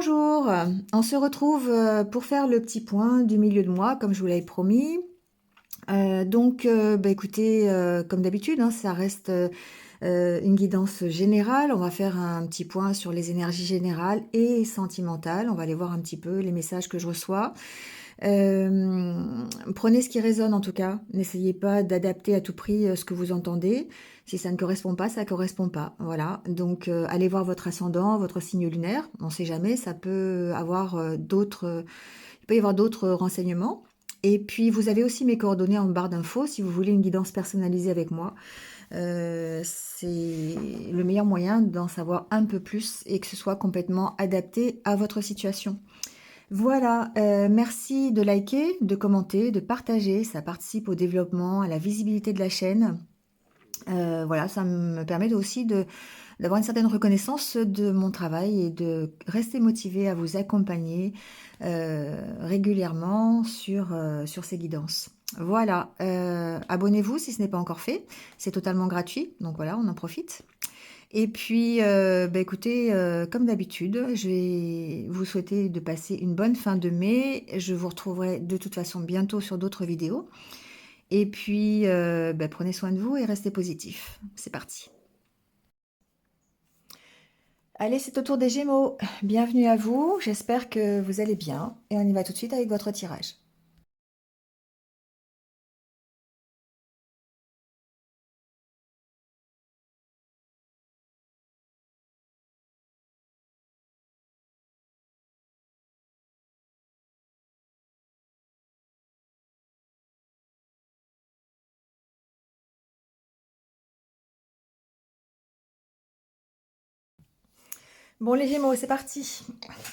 Bonjour, on se retrouve pour faire le petit point du milieu de mois, comme je vous l'avais promis. Écoutez, comme d'habitude, hein, ça reste une guidance générale. On va faire un petit point sur les énergies générales et sentimentales. On va aller voir un petit peu les messages que je reçois. Prenez ce qui résonne en tout cas. N'essayez pas d'adapter à tout prix ce que vous entendez. Si ça ne correspond pas, ça ne correspond pas. Voilà. Donc, allez voir votre ascendant, votre signe lunaire. On ne sait jamais, ça peut avoir il peut y avoir d'autres renseignements. Et puis, vous avez aussi mes coordonnées en barre d'infos si vous voulez une guidance personnalisée avec moi. C'est le meilleur moyen d'en savoir un peu plus et que ce soit complètement adapté à votre situation. Voilà, merci de liker, de commenter, de partager, ça participe au développement, à la visibilité de la chaîne. Voilà, ça me permet aussi d'avoir une certaine reconnaissance de mon travail et de rester motivée à vous accompagner régulièrement sur ces guidances. Voilà, abonnez-vous si ce n'est pas encore fait, c'est totalement gratuit, donc voilà, on en profite. Et puis, écoutez, comme d'habitude, je vais vous souhaiter de passer une bonne fin de mai. Je vous retrouverai de toute façon bientôt sur d'autres vidéos. Et puis, prenez soin de vous et restez positifs. C'est parti. Allez, c'est au tour des Gémeaux. Bienvenue à vous. J'espère que vous allez bien. Et on y va tout de suite avec votre tirage. Bon, les Gémeaux, c'est parti.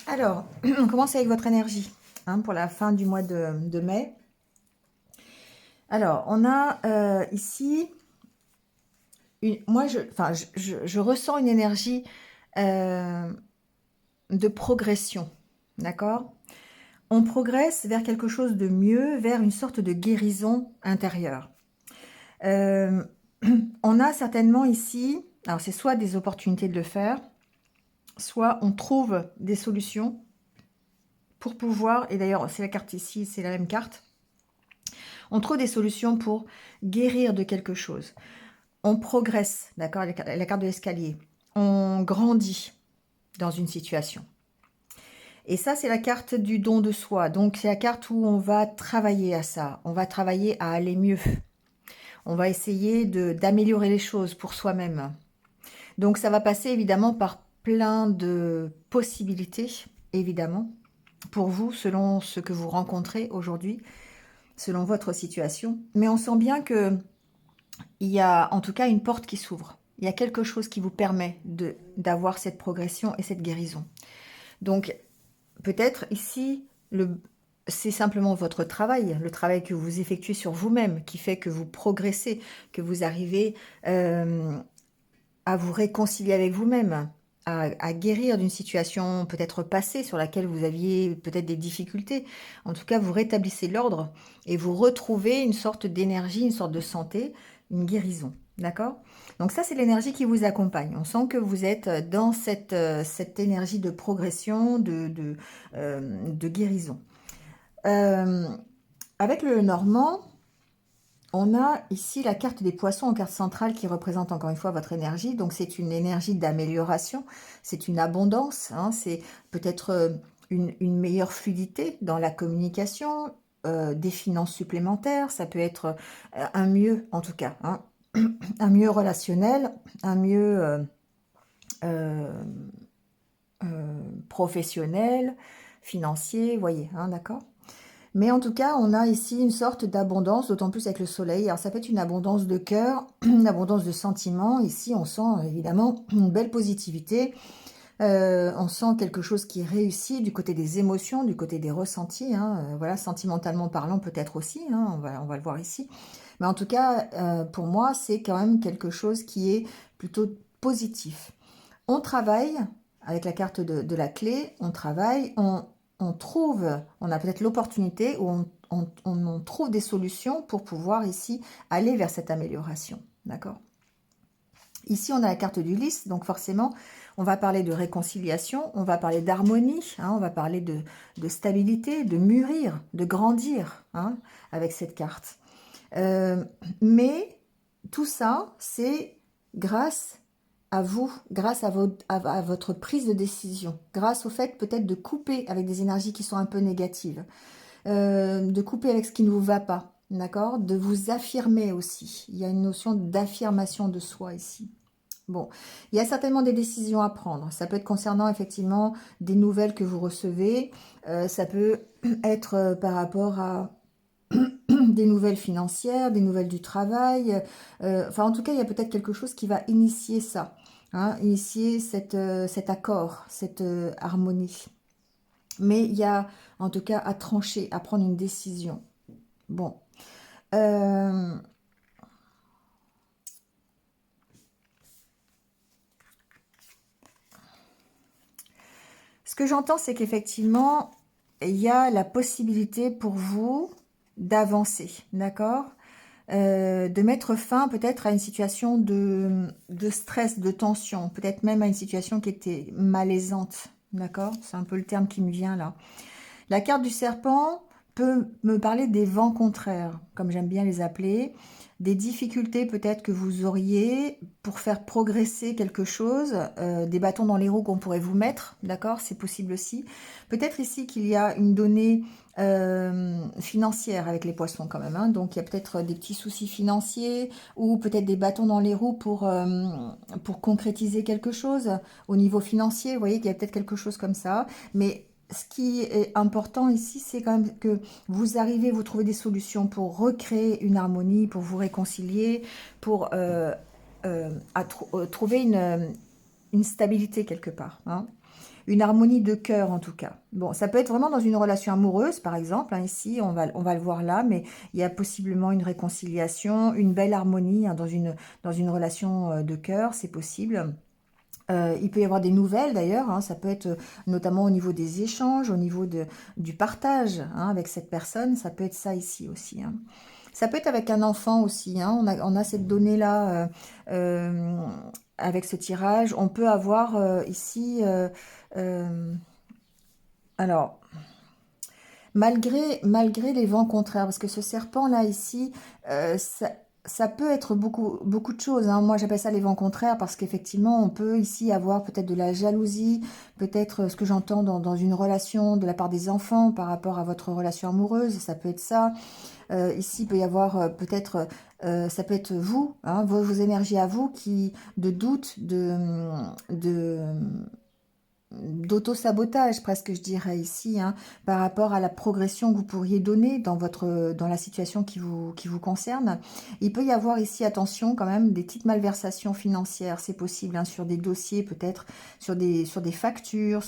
Alors, on commence avec votre énergie hein, pour la fin du mois de mai. Alors, on a ici moi, je ressens une énergie euh, de progression, d'accord? On progresse vers quelque chose de mieux, vers une sorte de guérison intérieure. Euh, on a certainement ici, alors c'est soit des opportunités de le faire, soit on trouve des solutions pour pouvoir, et d'ailleurs c'est la carte ici, c'est la même carte, on trouve des solutions pour guérir de quelque chose. On progresse, d'accord, la carte de l'escalier. On grandit dans une situation. Et ça, c'est la carte du don de soi. Donc, c'est la carte où on va travailler à ça. On va travailler à aller mieux. On va essayer d'améliorer les choses pour soi-même. Donc, ça va passer évidemment par plein de possibilités, évidemment, pour vous, selon ce que vous rencontrez aujourd'hui, selon votre situation. Mais on sent bien que il y a en tout cas une porte qui s'ouvre. Il y a quelque chose qui vous permet d'avoir cette progression et cette guérison. Donc, peut-être ici, c'est simplement votre travail, le travail que vous effectuez sur vous-même, qui fait que vous progressez, que vous arrivez à vous réconcilier avec vous-même, à guérir d'une situation peut-être passée sur laquelle vous aviez peut-être des difficultés. En tout cas, vous rétablissez l'ordre et vous retrouvez une sorte d'énergie, une sorte de santé, une guérison. D'accord? Donc ça, c'est l'énergie qui vous accompagne. On sent que vous êtes dans cette énergie de progression, de guérison. Euh, Avec le Normand, on a ici la carte des poissons en carte centrale qui représente encore une fois votre énergie. Donc c'est une énergie d'amélioration, c'est une abondance, hein, c'est peut-être une meilleure fluidité dans la communication, des finances supplémentaires, ça peut être un mieux en tout cas, hein, un mieux relationnel, un mieux euh, professionnel, financier, vous voyez, hein, d'accord? Mais en tout cas, on a ici une sorte d'abondance, d'autant plus avec le soleil. Alors ça peut être une abondance de cœur, une abondance de sentiments. Ici, on sent évidemment une belle positivité. On sent quelque chose qui réussit du côté des émotions, du côté des ressentis. Hein. Voilà, sentimentalement parlant peut-être aussi, hein, on va le voir ici. Mais en tout cas, pour moi, c'est quand même quelque chose qui est plutôt positif. On travaille avec la carte de la clé, on travaille, on trouve, on a peut-être l'opportunité où on trouve des solutions pour pouvoir ici aller vers cette amélioration. D'accord? Ici, on a la carte du lys, donc forcément, on va parler de réconciliation, on va parler d'harmonie, hein, on va parler de stabilité, de mûrir, de grandir, hein, avec cette carte. Mais tout ça, c'est grâce à vous, grâce à votre prise de décision, grâce au fait peut-être de couper avec des énergies qui sont un peu négatives, de couper avec ce qui ne vous va pas, d'accord? De vous affirmer aussi. Il y a une notion d'affirmation de soi ici. Bon, il y a certainement des décisions à prendre. Ça peut être concernant effectivement des nouvelles que vous recevez. Ça peut être par rapport à des nouvelles financières, des nouvelles du travail. Enfin, en tout cas, il y a peut-être quelque chose qui va initier ça, hein, initier cet accord, cette harmonie. Mais il y a en tout cas à trancher, à prendre une décision. Bon. Euh, Ce que j'entends, c'est qu'effectivement, il y a la possibilité pour vous d'avancer, d'accord? De mettre fin peut-être à une situation de stress, de tension, peut-être même à une situation qui était malaisante, d'accord? C'est un peu le terme qui me vient là. La carte du serpent peut me parler des vents contraires, comme j'aime bien les appeler, des difficultés peut-être que vous auriez pour faire progresser quelque chose, des bâtons dans les roues qu'on pourrait vous mettre, d'accord? C'est possible aussi. Peut-être ici qu'il y a une donnée financière avec les poissons quand même, hein. Donc il y a peut-être des petits soucis financiers ou peut-être des bâtons dans les roues pour concrétiser quelque chose au niveau financier. Vous voyez qu'il y a peut-être quelque chose comme ça, mais ce qui est important ici, c'est quand même que vous arrivez, vous trouvez des solutions pour recréer une harmonie, pour vous réconcilier, pour trouver une stabilité quelque part, hein. Une harmonie de cœur en tout cas. Bon, ça peut être vraiment dans une relation amoureuse, par exemple, hein, ici, on va le voir là, mais il y a possiblement une réconciliation, une belle harmonie, hein, dans une relation de cœur, c'est possible. Il peut y avoir des nouvelles d'ailleurs, hein, ça peut être notamment au niveau des échanges, au niveau du partage, hein, avec cette personne, ça peut être ça ici aussi, hein. Ça peut être avec un enfant aussi, hein, on a cette donnée-là euh, avec ce tirage. On peut avoir ici, euh, alors, malgré les vents contraires, parce que ce serpent-là ici, ça peut être beaucoup de choses, hein. Moi, j'appelle ça les vents contraires parce qu'effectivement, on peut ici avoir peut-être de la jalousie, peut-être ce que j'entends dans une relation de la part des enfants par rapport à votre relation amoureuse, ça peut être ça. Ici, il peut y avoir peut-être, ça peut être vous, hein, vos énergies à vous qui de doute, d'auto-sabotage presque je dirais ici, hein, par rapport à la progression que vous pourriez donner dans la situation qui vous concerne. Il peut y avoir ici, attention quand même, des petites malversations financières, c'est possible, hein, sur des dossiers peut-être, sur des factures,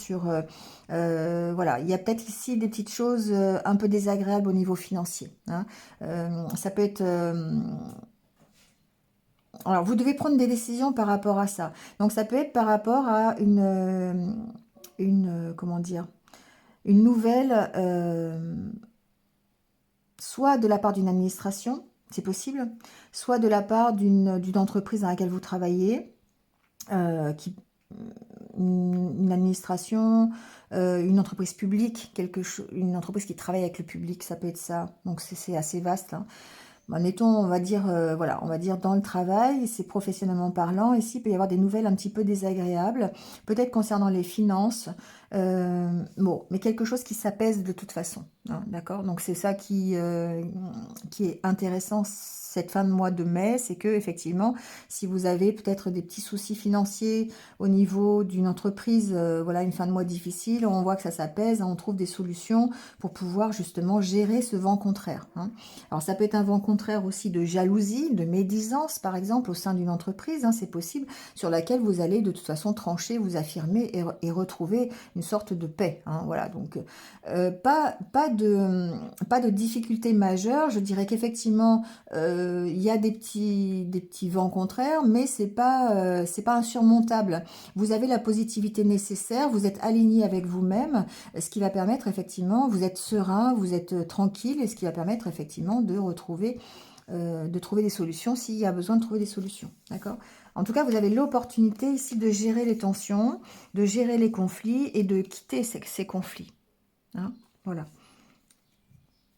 voilà, il y a peut-être ici des petites choses un peu désagréables au niveau financier, hein. Ça peut être alors, vous devez prendre des décisions par rapport à ça. Donc, ça peut être par rapport à comment dire, une nouvelle, soit de la part d'une administration, c'est possible, soit de la part d'une entreprise dans laquelle vous travaillez, qui, une administration, une entreprise publique, une entreprise qui travaille avec le public, ça peut être ça. Donc, c'est assez vaste, hein. Mettons, on va dire, voilà, on va dire dans le travail, c'est professionnellement parlant. Ici, il peut y avoir des nouvelles un petit peu désagréables, peut-être concernant les finances. Bon, mais quelque chose qui s'apaise de toute façon, hein, d'accord? Donc c'est ça qui est intéressant cette fin de mois de mai, c'est que effectivement, si vous avez peut-être des petits soucis financiers au niveau d'une entreprise, voilà, une fin de mois difficile, on voit que ça s'apaise, hein, on trouve des solutions pour pouvoir justement gérer ce vent contraire, hein. Alors ça peut être un vent contraire aussi de jalousie, de médisance par exemple au sein d'une entreprise, hein, c'est possible, sur laquelle vous allez de toute façon trancher, vous affirmer et retrouver une sorte de paix, hein, voilà, donc pas de difficultés majeures, je dirais qu'effectivement il y a des petits vents contraires, mais c'est pas insurmontable. Vous avez la positivité nécessaire, vous êtes aligné avec vous-même, ce qui va permettre effectivement, vous êtes serein, vous êtes tranquille, et ce qui va permettre effectivement de retrouver de trouver des solutions s'il y a besoin de trouver des solutions. D'accord? En tout cas, vous avez l'opportunité ici de gérer les tensions, de gérer les conflits et de quitter ces conflits. Hein, voilà.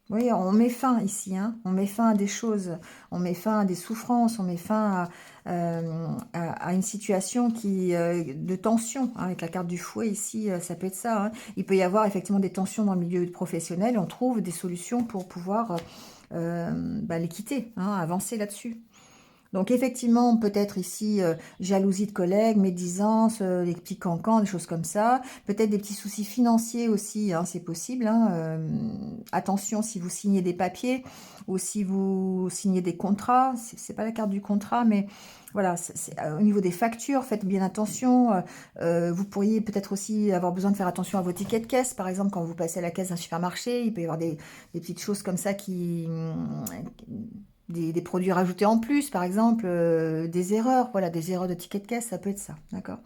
Vous voyez, on met fin ici, hein, on met fin à des choses, on met fin à des souffrances, on met fin à une situation de tension. Hein, avec la carte du fouet ici, ça peut être ça. Hein. Il peut y avoir effectivement des tensions dans le milieu professionnel, on trouve des solutions pour pouvoir les quitter, hein, avancer là-dessus. Donc effectivement, peut-être ici, jalousie de collègues, médisance, des petits cancans, des choses comme ça. Peut-être des petits soucis financiers aussi, hein, c'est possible. Hein, attention si vous signez des papiers ou si vous signez des contrats. C'est pas la carte du contrat, mais voilà, au niveau des factures, faites bien attention. Vous pourriez peut-être aussi avoir besoin de faire attention à vos tickets de caisse. Par exemple, quand vous passez à la caisse d'un supermarché, il peut y avoir des petites choses comme ça des produits rajoutés en plus, par exemple, des erreurs, voilà, des erreurs de ticket de caisse, ça peut être ça, d'accord?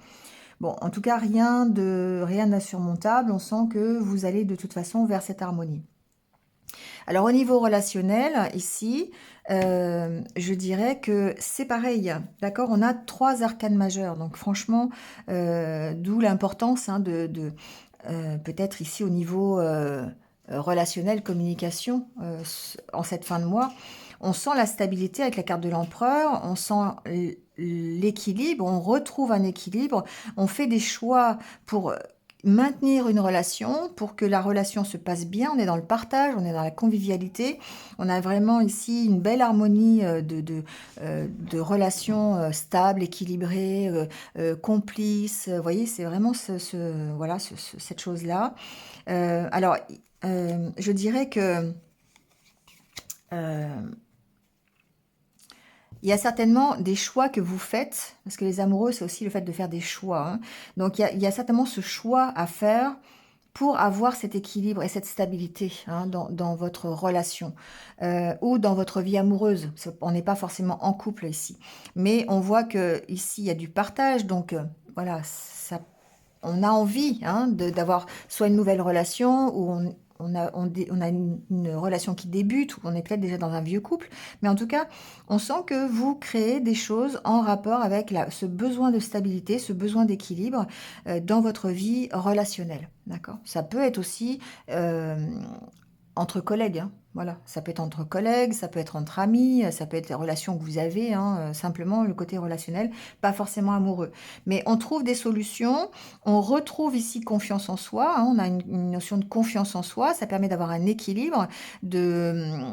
Bon, en tout cas, rien d'insurmontable, on sent que vous allez de toute façon vers cette harmonie. Alors, au niveau relationnel, ici, je dirais que c'est pareil, d'accord? On a 3 arcanes majeures, donc franchement, d'où l'importance hein, peut-être ici au niveau relationnel, communication, en cette fin de mois, on sent la stabilité avec la carte de l'empereur, on sent l'équilibre, on retrouve un équilibre, on fait des choix pour maintenir une relation, pour que la relation se passe bien, on est dans le partage, on est dans la convivialité, on a vraiment ici une belle harmonie de relations stables, équilibrées, complices, vous voyez, c'est vraiment voilà, cette chose-là. Alors, je dirais que il y a certainement des choix que vous faites, parce que les amoureux, c'est aussi le fait de faire des choix. Hein. Donc, il y a certainement ce choix à faire pour avoir cet équilibre et cette stabilité hein, dans votre relation ou dans votre vie amoureuse. On n'est pas forcément en couple ici. Mais on voit que ici, il y a du partage. Donc, voilà, on a envie hein, d'avoir soit une nouvelle relation ou on a une relation qui débute ou on est peut-être déjà dans un vieux couple. Mais en tout cas, on sent que vous créez des choses en rapport avec ce besoin de stabilité, ce besoin d'équilibre dans votre vie relationnelle. D'accord? Ça peut être aussi entre collègues, hein. Voilà, ça peut être entre collègues, ça peut être entre amis, ça peut être les relations que vous avez, hein, simplement le côté relationnel, pas forcément amoureux. Mais on trouve des solutions, on retrouve ici confiance en soi, hein, on a une notion de confiance en soi, ça permet d'avoir un équilibre, de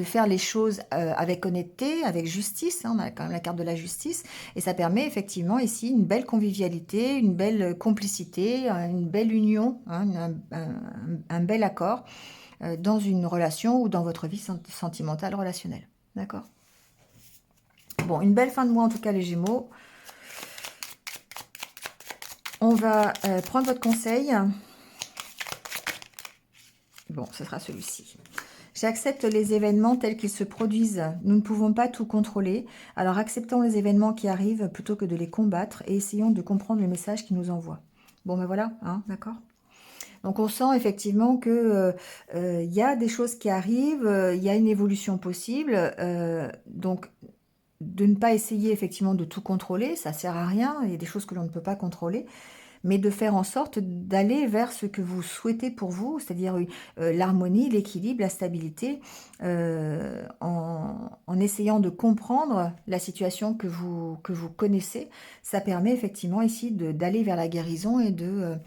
faire les choses avec honnêteté, avec justice, hein, on a quand même la carte de la justice, et ça permet effectivement ici une belle convivialité, une belle complicité, une belle union, hein, un bel accord dans une relation ou dans votre vie sentimentale, relationnelle. D'accord? Bon, une belle fin de mois en tout cas les Gémeaux. On va prendre votre conseil. Bon, ce sera celui-ci. J'accepte les événements tels qu'ils se produisent. Nous ne pouvons pas tout contrôler. Alors acceptons les événements qui arrivent plutôt que de les combattre et essayons de comprendre le message qu'ils nous envoient. Bon, ben voilà, hein, d'accord? Donc on sent effectivement que y a des choses qui arrivent, il y a une évolution possible. Donc de ne pas essayer effectivement de tout contrôler, ça sert à rien. Il y a des choses que l'on ne peut pas contrôler, mais de faire en sorte d'aller vers ce que vous souhaitez pour vous, c'est-à-dire l'harmonie, l'équilibre, la stabilité, en essayant de comprendre la situation que vous connaissez. Ça permet effectivement ici d'aller vers la guérison et de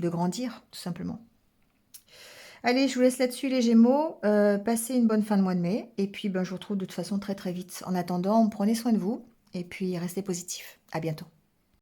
grandir, tout simplement. Allez, je vous laisse là-dessus les Gémeaux. Passez une bonne fin de mois de mai. Et puis, je vous retrouve de toute façon très très vite. En attendant, prenez soin de vous. Et puis, restez positifs. À bientôt.